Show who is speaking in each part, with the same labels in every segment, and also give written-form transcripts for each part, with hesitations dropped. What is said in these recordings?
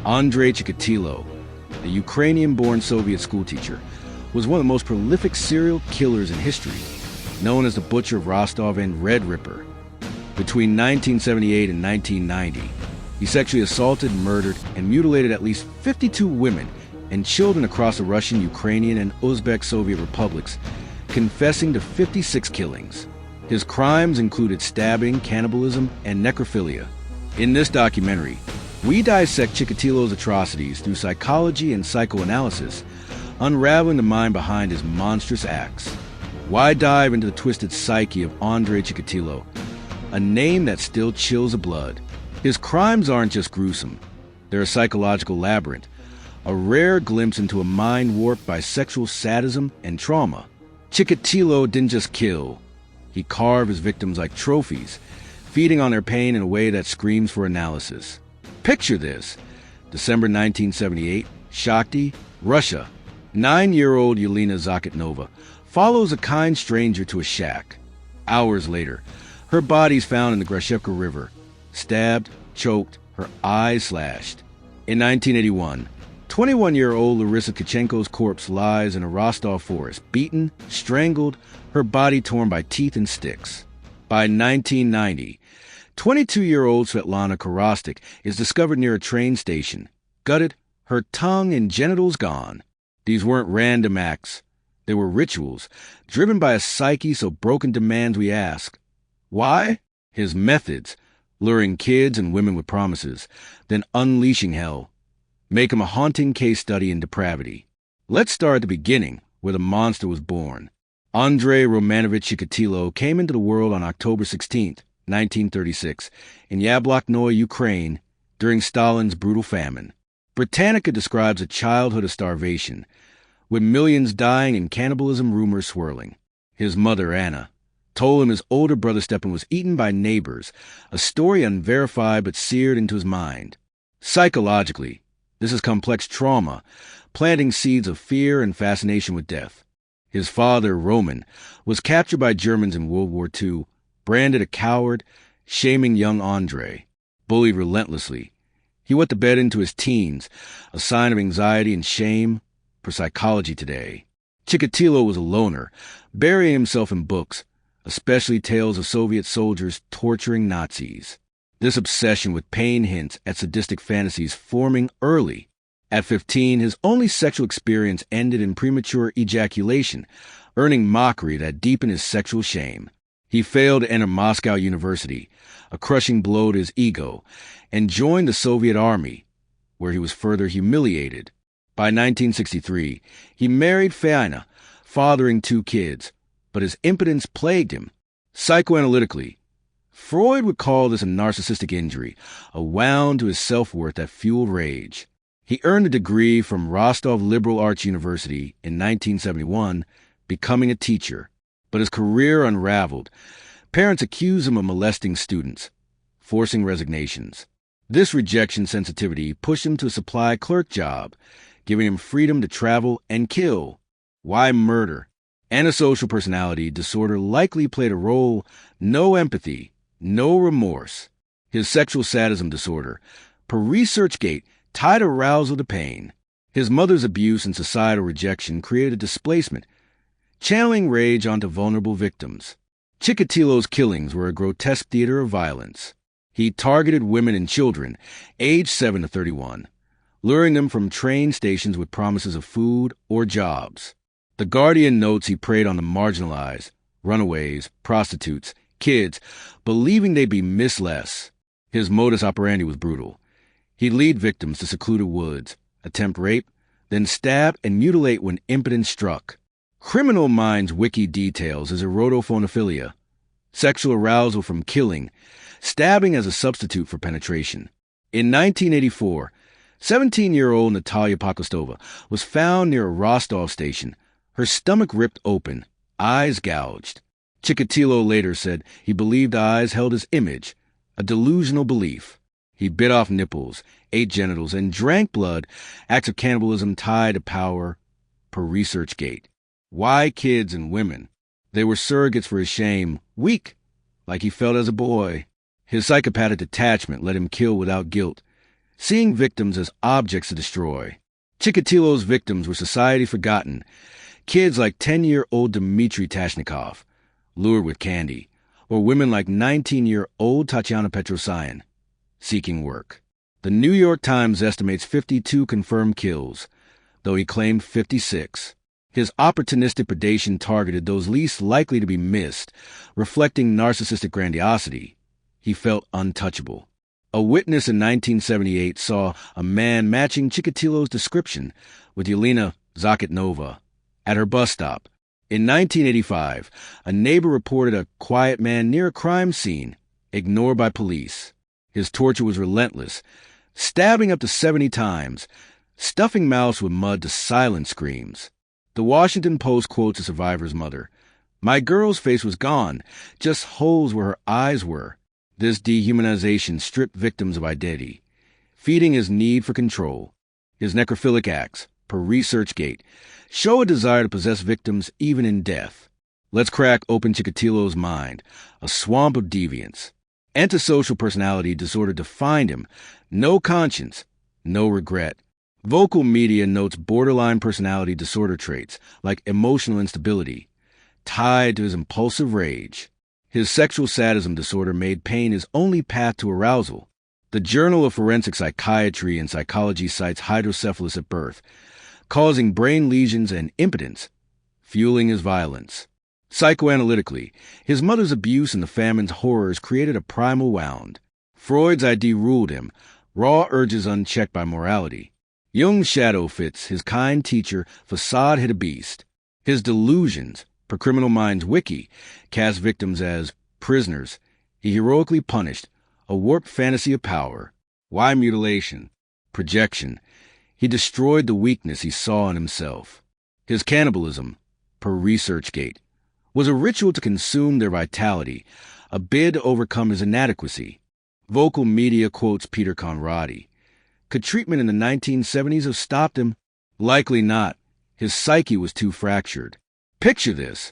Speaker 1: Andrei Chikatilo, a Ukrainian-born Soviet schoolteacher, was one of the most prolific serial killers in history, known as the Butcher of Rostov and Red Ripper. Between 1978 and 1990, he sexually assaulted, murdered, and mutilated at least 52 women and children across the Russian, Ukrainian, and Uzbek Soviet republics, confessing to 56 killings. His crimes included stabbing, cannibalism, and necrophilia. In this documentary, we dissect Chikatilo's atrocities through psychology and psychoanalysis, unraveling the mind behind his monstrous acts. Why dive into the twisted psyche of Andrei Chikatilo, a name that still chills the blood? His crimes aren't just gruesome. They're a psychological labyrinth, a rare glimpse into a mind warped by sexual sadism and trauma. Chikatilo didn't just kill. He carved his victims like trophies, feeding on their pain in a way that screams for analysis. Picture this. December 1978, Shakhty, Russia. 9-year-old Yelena Zakotnova follows a kind stranger to a shack. Hours later, her body's found in the Gruesome River, stabbed, choked, her eyes slashed. In 1981, 21-year-old Larissa Tkachenko's corpse lies in a Rostov forest, beaten, strangled, her body torn by teeth and sticks. By 1990, 22-year-old Svetlana Korostik is discovered near a train station, gutted, her tongue and genitals gone. These weren't random acts. They were rituals, driven by a psyche so broken demands we ask, why? His methods, luring kids and women with promises, then unleashing hell, make him a haunting case study in depravity. Let's start at the beginning, where the monster was born. Andrei Romanovich Chikatilo came into the world on October 16, 1936, in Yabloknoye, Ukraine, during Stalin's brutal famine. Britannica describes a childhood of starvation, with millions dying and cannibalism rumors swirling. His mother, Anna, told him his older brother Stepan was eaten by neighbors, a story unverified but seared into his mind. Psychologically, this is complex trauma, planting seeds of fear and fascination with death. His father, Roman, was captured by Germans in World War II, branded a coward, shaming young Andrei, bullied relentlessly. He went to bed into his teens, a sign of anxiety and shame for psychology today. Chikatilo was a loner, burying himself in books, especially tales of Soviet soldiers torturing Nazis. This obsession with pain hints at sadistic fantasies forming early. At 15, his only sexual experience ended in premature ejaculation, earning mockery that deepened his sexual shame. He failed to enter Moscow University, a crushing blow to his ego, and joined the Soviet Army, where he was further humiliated. By 1963, he married Faina, fathering 2 kids, but his impotence plagued him. Psychoanalytically, Freud would call this a narcissistic injury, a wound to his self-worth that fueled rage. He earned a degree from Rostov Liberal Arts University in 1971, becoming a teacher. But his career unraveled. Parents accused him of molesting students, forcing resignations. This rejection sensitivity pushed him to a supply clerk job, giving him freedom to travel and kill. Why murder? Antisocial personality disorder likely played a role. No empathy, no remorse. His sexual sadism disorder, per ResearchGate, tied arousal to pain. His mother's abuse and societal rejection created a displacement, channeling rage onto vulnerable victims. Chikatilo's killings were a grotesque theater of violence. He targeted women and children, aged 7 to 31, luring them from train stations with promises of food or jobs. The Guardian notes he preyed on the marginalized, runaways, prostitutes, kids, believing they'd be missed less. His modus operandi was brutal. He'd lead victims to secluded woods, attempt rape, then stab and mutilate when impotence struck. Criminal Minds wiki details his erotophonophilia, sexual arousal from killing, stabbing as a substitute for penetration. In 1984, 17-year-old Natalia Pakostova was found near a Rostov station, her stomach ripped open, eyes gouged. Chikatilo later said he believed the eyes held his image, a delusional belief. He bit off nipples, ate genitals, and drank blood, acts of cannibalism tied to power, per ResearchGate. Why kids and women? They were surrogates for his shame, weak, like he felt as a boy. His psychopathic detachment let him kill without guilt, seeing victims as objects to destroy. Chikatilo's victims were society forgotten, kids like 10-year-old Dmitry Tashnikov, lured with candy, or women like 19-year-old Tatiana Petrosyan, seeking work. The New York Times estimates 52 confirmed kills, though he claimed 56. His opportunistic predation targeted those least likely to be missed, reflecting narcissistic grandiosity. He felt untouchable. A witness in 1978 saw a man matching Chikatilo's description with Yelena Zakotnova at her bus stop. In 1985, a neighbor reported a quiet man near a crime scene, ignored by police. His torture was relentless, stabbing up to 70 times, stuffing mouths with mud to silence screams. The Washington Post quotes the survivor's mother. "My girl's face was gone, just holes where her eyes were." This dehumanization stripped victims of identity, feeding his need for control. His necrophilic acts, per ResearchGate, show a desire to possess victims even in death. Let's crack open Chikatilo's mind, a swamp of deviance. Antisocial personality disorder defined him. No conscience, no regret. Vocal media notes borderline personality disorder traits, like emotional instability, tied to his impulsive rage. His sexual sadism disorder made pain his only path to arousal. The Journal of Forensic Psychiatry and Psychology cites hydrocephalus at birth, causing brain lesions and impotence, fueling his violence. Psychoanalytically, his mother's abuse and the famine's horrors created a primal wound. Freud's ID ruled him, raw urges unchecked by morality. Jung's shadow fits, his kind teacher, facade hid a beast. His delusions, per Criminal Minds Wiki, cast victims as prisoners he heroically punished, a warped fantasy of power. Why mutilation? Projection. He destroyed the weakness he saw in himself. His cannibalism, per ResearchGate, was a ritual to consume their vitality, a bid to overcome his inadequacy. Vocal media quotes Peter Conradi. Could treatment in the 1970s have stopped him? Likely not. His psyche was too fractured. Picture this.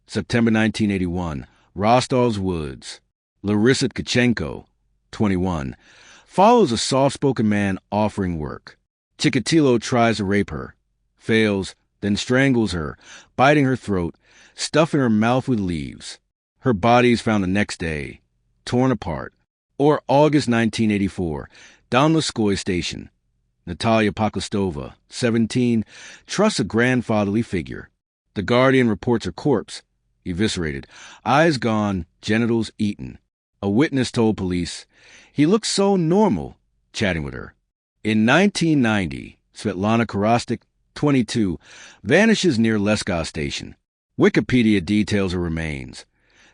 Speaker 1: September 1981, Rostov's woods. Larissa Tkachenko, 21, follows a soft-spoken man offering work. Chikatilo tries to rape her, fails, then strangles her, biting her throat, stuffing her mouth with leaves. Her body is found the next day, torn apart. Or August 1984, Donskoy Station. Natalia Poklostova, 17, trusts a grandfatherly figure. The Guardian reports her corpse, eviscerated, eyes gone, genitals eaten. A witness told police, "He looked so normal," chatting with her. In 1990, Svetlana Korostik, 22, vanishes near Leskov Station. Wikipedia details her remains.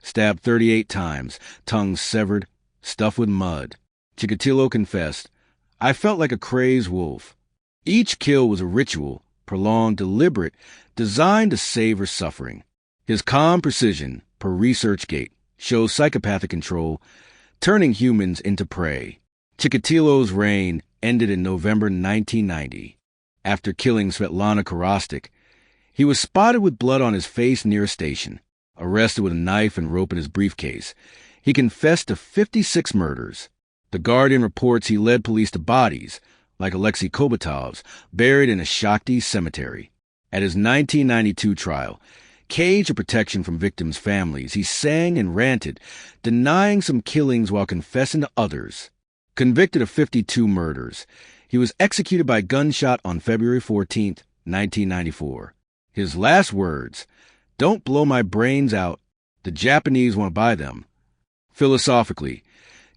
Speaker 1: Stabbed 38 times, tongue severed, stuffed with mud. Chikatilo confessed, "I felt like a crazed wolf." Each kill was a ritual, prolonged, deliberate, designed to save her suffering. His calm precision, per ResearchGate, shows psychopathic control, turning humans into prey. Chikatilo's reign ended in November 1990. After killing Svetlana Korostik, he was spotted with blood on his face near a station. Arrested with a knife and rope in his briefcase, he confessed to 56 murders. The Guardian reports he led police to bodies, like Alexei Kobatov's, buried in a Shakti cemetery. At his 1992 trial, caged of protection from victims' families, he sang and ranted, denying some killings while confessing to others. Convicted of 52 murders, he was executed by gunshot on February 14, 1994. His last words, "Don't blow my brains out. The Japanese want to buy them." Philosophically,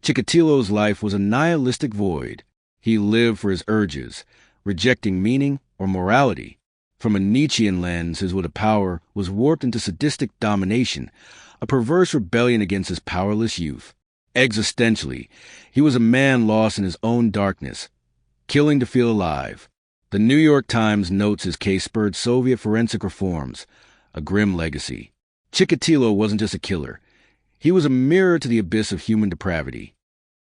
Speaker 1: Chikatilo's life was a nihilistic void. He lived for his urges, rejecting meaning or morality. From a Nietzschean lens, his will to power was warped into sadistic domination, a perverse rebellion against his powerless youth. Existentially, he was a man lost in his own darkness, killing to feel alive. The New York Times notes his case spurred Soviet forensic reforms, a grim legacy. Chikatilo wasn't just a killer. He was a mirror to the abyss of human depravity.